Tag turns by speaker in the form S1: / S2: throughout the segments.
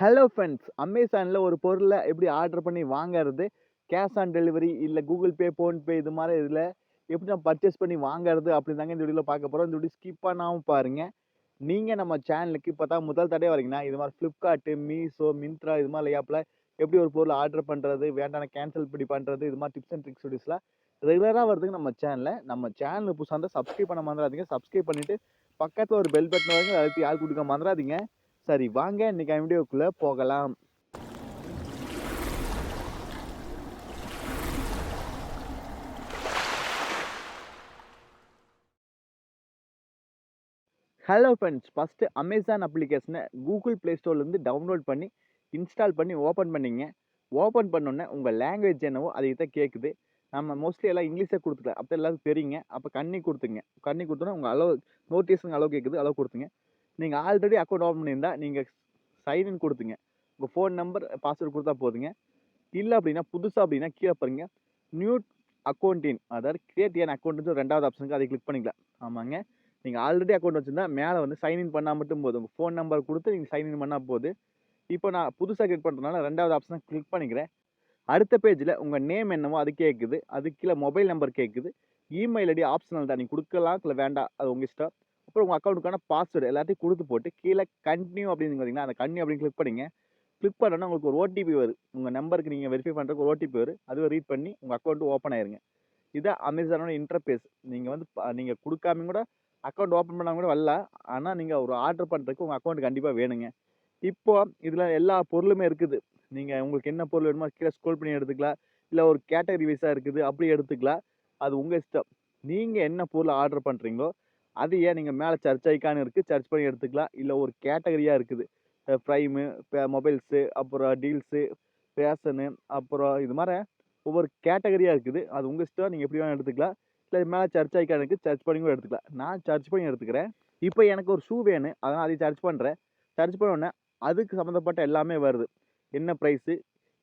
S1: Hello friends, அமேசான்ல ஒரு பொருள எப்படி ஆர்டர் பண்ணி வாங்கறது, கேஷ் ஆன் டெலிவரி இல்ல கூகுள் பே, ஃபோன்பே இது மாரி இதுல எப்படி நம்ம பர்ச்சேஸ் பண்ணி வாங்கறது அப்படிதாங்க இந்த வீடியோல பார்க்க போறோம். இந்த வீடியோ ஸ்கிப் பண்ணாம பாருங்க. நீங்க நம்ம சேனலுக்கு இப்ப தான் முதல் தடவை வரீங்கன்னா, இது மாரி Flipkart, மீஷோ, மிந்த்ரா இது மாரி ஆப்ல எப்படி ஒரு பொருள் ஆர்டர் பண்றது, வேண்டான கேன்சல் இப்படி பண்றது, இது மாரி டிப்ஸ் அண்ட் ட்ரிக்ஸ் வீடியோஸ்லாம் ரெகுலரா வருதுங்க நம்ம சேனல்ல. நம்ம சேனல் புதுசா இருந்தா சப்ஸ்கிரைப் பண்ண மறந்துறாதீங்க. சப்ஸ்கிரைப் பண்ணிட்டு பக்கத்துல ஒரு பெல் பட்டன் வருங்க. அழுத்தி ஆள் குடுக்க மறந்துறாதீங்க. சரி வாங்க இன்னைக்கு வீடியோக்குள்ள போகலாம். ஹலோ ஃப்ரெண்ட்ஸ், ஃபர்ஸ்ட் அமேசான் அப்ளிகேஷனை கூகுள் பிளே ஸ்டோர்லேருந்து டவுன்லோட் பண்ணி இன்ஸ்டால் பண்ணி ஓப்பன் பண்ணிங்க. ஓப்பன் பண்ணோன்னே உங்கள் லாங்குவேஜ் என்னவோ அதை தான் கேட்குது. நம்ம மோஸ்ட்லி எல்லாம் இங்கிலீஷே கொடுத்துக்கலாம், அப்போ எல்லாருக்கும் தெரியுங்க. அப்போ கண்ணி கொடுத்துங்க. கண்ணி கொடுத்தோன்னா உங்கள் அளவு நோட்டீஸுங்க அளவு கேட்குது, அளவு கொடுத்துங்க. நீங்கள் ஆல்ரெடி அக்கௌண்ட் ஓப்பன் பண்ணியிருந்தால் நீங்கள் சைன்இன் கொடுத்துங்க. உங்கள் ஃபோன் நம்பர் பாஸ்வேர்டு கொடுத்தா போதுங்க. இல்லை அப்படின்னா புதுசாக அப்படின்னா கீழே பாருங்க நியூ அக்கௌண்ட் அதாவது கிரியேட் ஏன் அக்கௌண்ட் ரெண்டாவது ஆப்ஷனுக்கு அதை கிளிக் பண்ணிக்கலாம். ஆமாங்க, நீங்கள் ஆல்ரெடி அக்கௌண்ட் வச்சுருந்தா மேலே வந்து சைன்இன் பண்ணால் மட்டும் போதும். உங்கள் ஃபோன் நம்பர் கொடுத்து நீங்கள் சைன்இன் பண்ணால் போது. இப்போ நான் புதுசாக கிரியேட் பண்ணுறதுனால ரெண்டாவது ஆப்ஷனை கிளிக் பண்ணிக்கிறேன். அடுத்த பேஜில் உங்கள் நேம் என்னவோ அது கேட்குது. அது கீழே மொபைல் நம்பர் கேட்குது. இமெயில் ஐடி ஆப்ஷனல் தான், நீங்கள் கொடுக்கலாம் இல்லை வேண்டாம், அது உங்கள் இஷ்டம். அப்புறம் உங்கள் அக்கௌண்ட்டுக்கான பாஸ்வேர்டு எல்லாத்தையும் கொடுத்து போட்டு கீழே கண்டினியூ அப்படின்னு பார்த்தீங்கன்னா அந்த கண்டினியூ அப்படின்னு கிளிக் பண்ணிங்க. கிளிக் பண்ணோன்னா உங்களுக்கு ஒரு ஓடிபி வரும். உங்கள் நம்பருக்கு நீங்கள் வெரிஃபை பண்ணுறதுக்கு ஒரு ஓடிபி வரும். அதுவே ரீட் பண்ணி உங்கள் அக்கௌண்ட் ஓப்பன் ஆயிருங்க. இதான் அமேசானோட இன்டர்ஃபேஸ். நீங்கள் வந்து நீங்கள் கொடுக்காம கூட அக்கௌண்ட் ஓப்பன் பண்ணாமல் கூட வரலாம். ஆனால் நீங்கள் ஒரு ஆர்டர் பண்ணுறதுக்கு உங்கள் அக்கௌண்ட் கண்டிப்பாக வேணுங்க. இப்போ இதில் எல்லா பொருளுமே இருக்குது. நீங்கள் உங்களுக்கு என்ன பொருள் வேணுமோ கீழே ஸ்க்ரோல் பண்ணி எடுத்துக்கலாம். இல்லை ஒரு கேட்டகரி வைஸாக இருக்குது அப்படி எடுத்துக்கலாம். அது உங்கள் இஷ்டம். நீங்கள் என்ன பொருள் ஆர்டர் பண்ணுறீங்களோ அதையே நீங்கள் மேலே சர்ச் ஐக்கான் இருக்குது, சர்ச் பண்ணி எடுத்துக்கலாம். இல்லை ஒரு கேட்டகரியாக இருக்குது, ப்ரைமு, மொபைல்ஸு, அப்புறம் டீல்ஸு, ஃபேஷனு, அப்புறம் இது மாதிரி ஒவ்வொரு கேட்டகரியாக இருக்குது. அது உங்கள் இஷ்டம், நீங்கள் எப்படி வேணால் எடுத்துக்கலாம். இல்லை மேலே சர்ச் ஐக்கான் இருக்குது, சர்ச் பண்ணி கூட எடுத்துக்கலாம். நான் சர்ச் பண்ணி எடுத்துக்கிறேன். இப்போ எனக்கு ஒரு ஷூ வேணும், அதனால் அதை சர்ச் பண்ணுறேன். சர்ச் பண்ணோடனே அதுக்கு சம்மந்தப்பட்ட எல்லாமே வருது. என்ன ப்ரைஸு,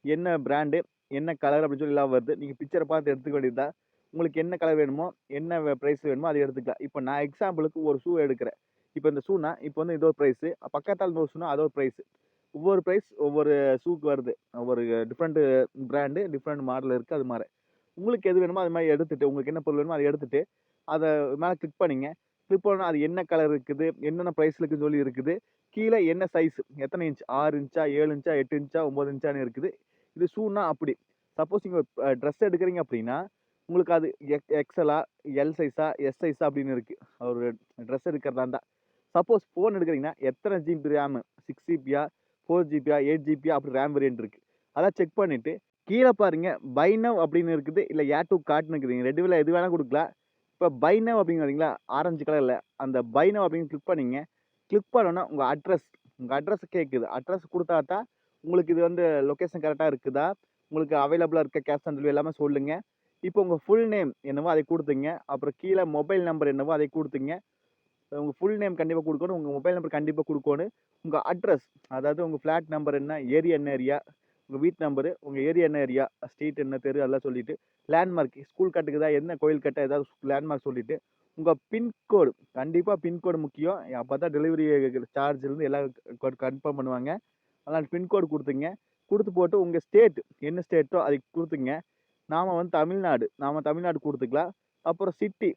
S1: என்ன பிராண்டு, என்ன கலர் அப்படின்னு சொல்லி எல்லாம் வருது. நீங்கள் பிக்சரை பார்த்து எடுத்துக்க வேண்டியது தான். உங்களுக்கு என்ன கலர் வேணுமோ என்ன ப்ரைஸ் வேணுமோ அதை எடுத்துக்கலாம். இப்போ நான் எக்ஸாம்பிளுக்கு ஒரு ஷூ எடுக்கிறேன். இப்போ இந்த ஷூனா இப்போ வந்து இதோ ப்ரைஸு, பக்கத்தால் இன்னொரு ஷூனா அதோ ப்ரைஸு. ஒவ்வொரு ப்ரைஸ் ஒவ்வொரு ஷூக்கு வருது. ஒவ்வொரு டிஃப்ரெண்ட்டு பிராண்டு டிஃப்ரெண்ட் மாடல் இருக்குது. அது மாதிரி உங்களுக்கு எது வேணுமோ அது மாதிரி எடுத்துகிட்டு உங்களுக்கு என்ன பொருள் வேணுமோ அதை எடுத்துகிட்டு அதை மேலே கிளிக் பண்ணிங்க. கிளிக் பண்ணால் அது என்ன கலர் இருக்குது, என்னென்ன ப்ரைஸில் இருக்குன்னு சொல்லி இருக்குது. கீழே என்ன சைஸ், எத்தனை இன்ச், 6 இன்ச்சா, 7 இன்ச்சா, 8 இன்ச்சா, 9 இன்ச்சான்னு இருக்குது. இது ஷூனா அப்படி. சப்போஸ் நீங்கள் ட்ரெஸ் எடுக்கிறீங்க அப்படின்னா உங்களுக்கு அது எக்ஸ்எலா, எல் சைஸா, எஸ் சைஸா அப்படின்னு இருக்குது. ஒரு ட்ரெஸ் எடுக்கிறதா இருந்தால். சப்போஸ் ஃபோன் எடுக்கிறீங்கன்னா எத்தனை ஜிபி ரேமு, 6 ஜிபியா, 4 ஜிபியா, 8 ஜிபியா அப்படி ரேம் வேரியன்ட் இருக்குது. அதெல்லாம் செக் பண்ணிவிட்டு கீழே பாருங்க பை நவ் அப்படின்னு இருக்குது, இல்லை ஏர் டு கார்ட்னு இருக்குதுங்க. ரெண்டு வேலை எது வேணால் கொடுக்கலாம். இப்போ பை நவ் அப்படிங்கிறீங்களா ஆரஞ்சு கலரில் அந்த பை நவ் அப்படின்னு கிளிக் பண்ணிங்க. கிளிக் பண்ணோன்னா உங்கள் அட்ரஸ் கேட்குது. அட்ரஸ் கொடுத்தா தான் உங்களுக்கு இது வந்து லொக்கேஷன் கரெக்டாக இருக்குதா, உங்களுக்கு அவைலபிளாக இருக்க கேஷ் ஆன் டெலிவரி எல்லாமே சொல்லுங்கள். இப்போ உங்கள் ஃபுல் நேம் என்னவோ அதை கொடுத்துங்க. அப்புறம் கீழே மொபைல் நம்பர் என்னவோ அதை கொடுத்துங்க. உங்கள் ஃபுல் நேம் கண்டிப்பாக கொடுக்கணும், உங்கள் மொபைல் நம்பர் கண்டிப்பாக கொடுக்கணும். உங்கள் அட்ரஸ் அதாவது உங்கள் ஃப்ளாட் நம்பர் என்ன, ஏரியா என்ன ஏரியா, உங்கள் வீட்டு நம்பரு, உங்கள் ஏரியா என்ன ஏரியா, ஸ்ட்ரீட் என்ன தெரு அதெல்லாம் சொல்லிவிட்டு, லேண்ட்மார்க் ஸ்கூல் கட்டுக்குதா, என்ன கோயில் கட்ட ஏதாவது லேண்ட்மார்க் சொல்லிவிட்டு, உங்கள் பின்கோடு கண்டிப்பாக பின்கோடு முக்கியம். அப்போ தான் டெலிவரி சார்ஜ்லேருந்து எல்லாம் கன்ஃபார்ம் பண்ணுவாங்க. அதனால் பின்கோடு கொடுத்துங்க. கொடுத்து போட்டு உங்கள் ஸ்டேட் என்ன ஸ்டேட்டோ அதை கொடுத்துங்க. நாம் வந்து தமிழ்நாடு கொடுத்துக்கலாம். அப்புறம் சிட்டி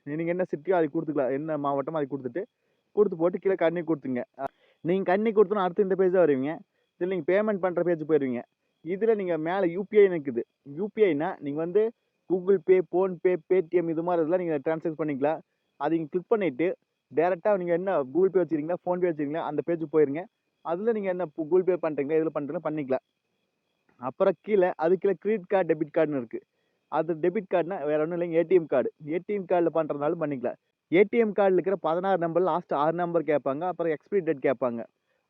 S1: நீங்கள் என்ன சிட்டியோ அதை கொடுத்துக்கலாம், என்ன மாவட்டமோ அதை கொடுத்து போட்டு கீழே கண்ணி கொடுத்துங்க. நீங்கள் கண்ணி கொடுத்தோன்னா அடுத்து இந்த பேஜ் தான் வருவீங்க. இதில் நீங்கள் பேமெண்ட் பண்ணுற பேஜ் போயிடுவீங்க. இதில் நீங்கள் மேலே யூபிஐ இருக்குது. யூபிஐனா நீங்கள் வந்து கூகுள் பே, ஃபோன்பே, பேடிஎம் இது மாதிரி இதெல்லாம் நீங்கள் ட்ரான்ஸ்ஃபர் பண்ணிக்கலாம். அதை நீங்கள் கிளிக் பண்ணிவிட்டு டேரெக்டாக நீங்கள் என்ன கூகுள் பே வச்சுருக்கீங்களா, ஃபோன்பே வச்சுருக்கீங்களா அந்த பேஜுக்கு போயிருங்க. அதில் நீங்கள் என்ன கூகுள் பே பண்ணுறீங்களா, இதில் பண்ணுறீங்களா பண்ணிக்கலாம். அப்புறம் கீழே அது கீழே கிரெடிட் கார்டு, டெபிட் கார்டுன்னு இருக்குது. அது டெபிட் கார்டுனா வேறு ஒன்றும் இல்லைங்க, ஏடிஎம் கார்டு. ஏடிஎம் கார்டில் பண்ணுறதுனாலும் பண்ணிக்கலாம். ஏடிஎம் கார்டில் இருக்கிற 16 நம்பர் லாஸ்ட் 6 நம்பர் கேட்பாங்க. அப்புறம் எக்ஸ்பிரி டேட் கேட்பாங்க.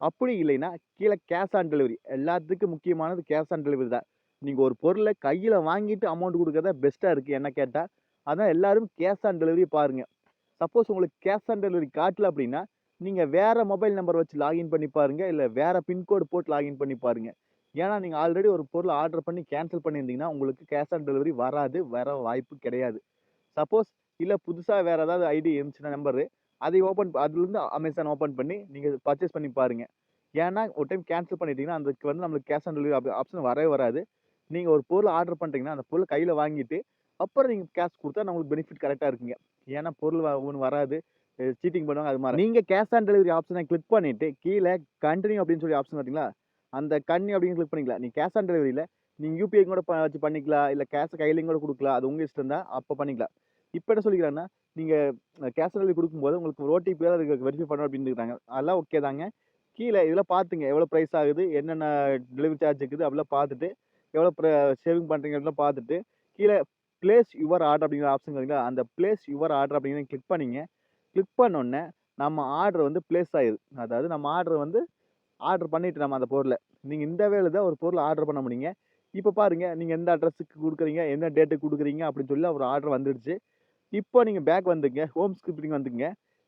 S1: அப்படி இல்லைன்னா கீழே கேஷ் ஆன் டெலிவரி. எல்லாத்துக்கும் முக்கியமானது கேஷ் ஆன் டெலிவரி தான். நீங்கள் ஒரு பொருளை கையில் வாங்கிட்டு அமௌண்ட் கொடுக்குறதா பெஸ்ட்டாக இருக்குது என்ன கேட்டால். அதான் எல்லாரும் கேஷ் ஆன் டெலிவரி பாருங்கள். சப்போஸ் உங்களுக்கு கேஷ் ஆன் டெலிவரி காட்டல அப்படின்னா நீங்கள் வேறு மொபைல் நம்பர் வச்சு லாகின் பண்ணி பாருங்கள், இல்லை வேறு பின்கோடு போட்டு லாகின் பண்ணி பாருங்கள். ஏன்னா நீங்கள் ஆல்ரெடி ஒரு பொருள் ஆர்டர் பண்ணி கேன்சல் பண்ணியிருந்தீங்கன்னா உங்களுக்கு கேஷ் ஆன் டெலிவரி வராது, வர வாய்ப்பு கிடையாது. சப்போஸ் இல்லை புதுசாக வேறு ஏதாவது ஐடி இருந்துச்சுன்னா நம்பரு அதை அதுலேருந்து அமேசான் ஓப்பன் பண்ணி நீங்கள் பர்ச்சேஸ் பண்ணி பாருங்கள். ஏன்னா ஒரு டைம் கேன்சல் பண்ணிட்டீங்கன்னா, அதுக்கு வந்து நம்மளுக்கு கேஷ் ஆன் டெலிவரி ஆப்ஷன் வரவே வராது. நீங்க ஒரு பொருள் ஆர்டர் பண்றீங்கன்னா, அந்த பொருள கையில வாங்கிட்டு, அப்புறம் நீங்க கேஷ் குடுத்தா நம்மளுக்கு பெனிஃபிட் கரெக்ட்டா இருக்குங்க. ஏன்னா பொருள் ஒண்ணு வராது. சீட்டிங் பண்ணுவாங்க அது மாரி. நீங்க கேஷ் ஆன் டெலிவரி ஆப்ஷன கிளிக் பண்ணிட்டு, கீழ கன்டின்யூ அப்படின்னு சொல்லி ஆப்ஷன் பார்த்தீங்களா? அந்த கன்டின்யூ அப்படின்னு கிளிக் பண்ணிக்கலாம். நீங்க கேஷ் ஆன் டெலிவரில நீங்க யுபிஐ கூட வச்சு பண்ணிக்கலாம். இல்ல கேஷ் கையிலயும் கூட குடுக்கலாம். அது உங்க இஷ்டம் தான். அப்ப பண்ணிக்கலாம். இப்ப என்ன சொல்லிக்கிறாங்கன்னா, நீங்க கேஷ் ஆன் டெலிவரி குடுக்கும்போது உங்களுக்கு ஒரு ஓடிபி வேற அதுக்கு வெரிஃபை பண்ணணும் அப்படின்னு இருக்காங்க. அதெல்லாம் ஓகே தாங்க. கீழ இதெல்லாம் பார்த்துங்க. எவ்வளோ பிரைஸ் ஆகுது? என்னென்ன டெலிவரி சார்ஜ் இருக்குது? அப்படிலாம் பார்த்துட்டு, எவ்வளோ சேவிங் பண்றீங்க அப்படிலாம் பார்த்துட்டு, கீழ பிளேஸ் யுவர் ஆர்டர் அப்படிங்கிற ஆப்ஷன் இருக்குங்களா? அந்த பிளேஸ் யுவர் ஆர்டர் அப்படிங்கிறத கிளிக் பண்ணீங்க. கிளிக் பண்ணோனே, நம்ம ஆர்டர் வந்து பிளேஸ் ஆயிருது. அதாவது நம்ம ஆர்டர் வந்து ஆர்டர் பண்ணிட்டு நம்ம அந்த பொருள. நீங்க இந்த வேல தான் ஒரு பொருள ஆர்டர் பண்ண முடியுங்க. இப்ப பாருங்க, நீங்க எந்த அட்ரஸ்க்கு குடுக்குறீங்க, எந்த டேட்டுக்கு குடுக்குறீங்க அப்படின்னு சொல்லி ஒரு ஆர்டர் வந்துடுச்சு. இப்போ நீங்க பேக் வந்துங்க. ஹோம் ஸ்கிரிப்டிங் வந்துங்க.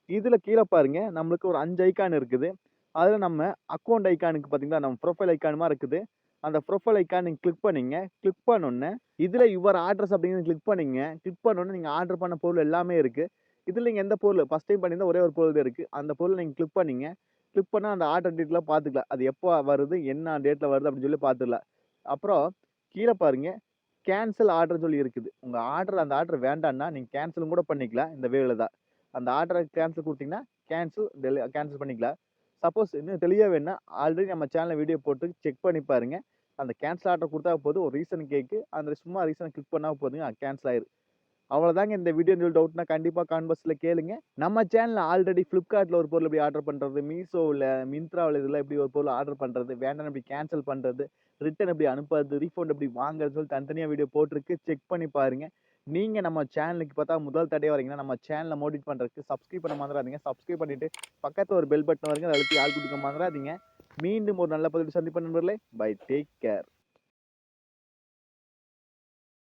S1: இதுல கீழ பாருங்க, நம்மளுக்கு ஒரு 5 ஐகான் இருக்குது. அதுல நம்ம அக்கவுண்ட் ஐகானுக்கு பார்த்தீங்களா, நம்ம ப்ரொஃபைல் ஐகான் மாரி இருக்குது. அந்த ப்ரொஃபைல் ஐகான் நீங்க கிளிக் பண்ணீங்க. கிளிக் பண்ணோனே, இதுல யுவர் அட்ரஸ் அப்படிங்கிறத கிளிக் பண்ணீங்க. கிளிக் பண்ணோனே நீங்க ஆர்டர் பண்ண பொருள் எல்லாமே இருக்கு. இதுல நீங்க எந்த பொருள் ஃபர்ஸ்ட் டைம் பண்ணியிருந்தா ஒரே ஒரு பொருள் தான் இருக்கு. அந்த பொருள நீங்க கிளிக் பண்ணீங்க. கிளிக் பண்ணா அந்த ஆர்டர் டீட்டெயிலா பார்த்துக்கலாம். அது எப்போ வருது, என்ன டேட்ல வருது அப்படின்னு சொல்லி பார்த்துடலாம். அப்புறம் கீழ பாருங்க, கேன்சல் ஆர்டர்ன்னு சொல்லி இருக்குது. உங்க ஆர்டர் அந்த ஆர்டர் வேண்டான்னா, நீங்க கேன்சலும் கூட பண்ணிக்கலாம். இந்த வேல தான். அந்த ஆர்டர கேன்சல் குடுத்தீங்கன்னா, கேன்சல் பண்ணிக்கலாம். சப்போஸ் இன்னும் தெளிவா வேணும்னா, ஆல்ரெடி நம்ம சேனல்ல வீடியோ போட்டு செக் பண்ணி பாருங்க. அந்த கேன்சல் ஆர்டர் குடுத்தா போதும். ஒரு ரீசன் கேக்கு. அந்த சும்மா ரீசன கிளிக் பண்ணா போதுங்க. கேன்சல் ஆயிரும். அவ்வளோதாங்க இந்த வீடியோ டவுட்னா கண்டிப்பா காமெண்ட் பாக்ஸ்ல கேளுங்க. நம்ம சேனல்ல ஆல்ரெடி Flipkartல ஒரு பொருள் எப்படி ஆர்டர் பண்றது, மீஷோல, மிந்த்ராவுல இதெல்லாம் எப்படி ஒரு பொருள் ஆர்டர் பண்றது, வேண்டாம்னு எப்படி கேன்சல் பண்றது, ரிட்டர்ன் எப்படி அனுப்புறது, ரீஃபண்ட் எப்படி வாங்குறதுன்னு சொல்லி தனித்தனியா வீடியோ போட்டிருக்கு. செக் பண்ணி பாருங்க. நீங்க நம்ம சேனலுக்கு பார்த்தா முதல் தடவையா வரீங்கன்னா, நம்ம சேனல மோட்டிவேட் பண்றதுக்கு சப்ஸ்கிரைப் பண்ண மறந்துறாதீங்க. சப்ஸ்கிரைப் பண்ணிட்டு பக்கத்துல ஒரு பெல் பட்டன் வருங்க. அத அழுத்தி ஆல் குடுக்க மறந்துறாதீங்க. மீண்டும் ஒரு நல்ல பதிவில் சந்திப்போம் நண்பர்களே. பை. Take care.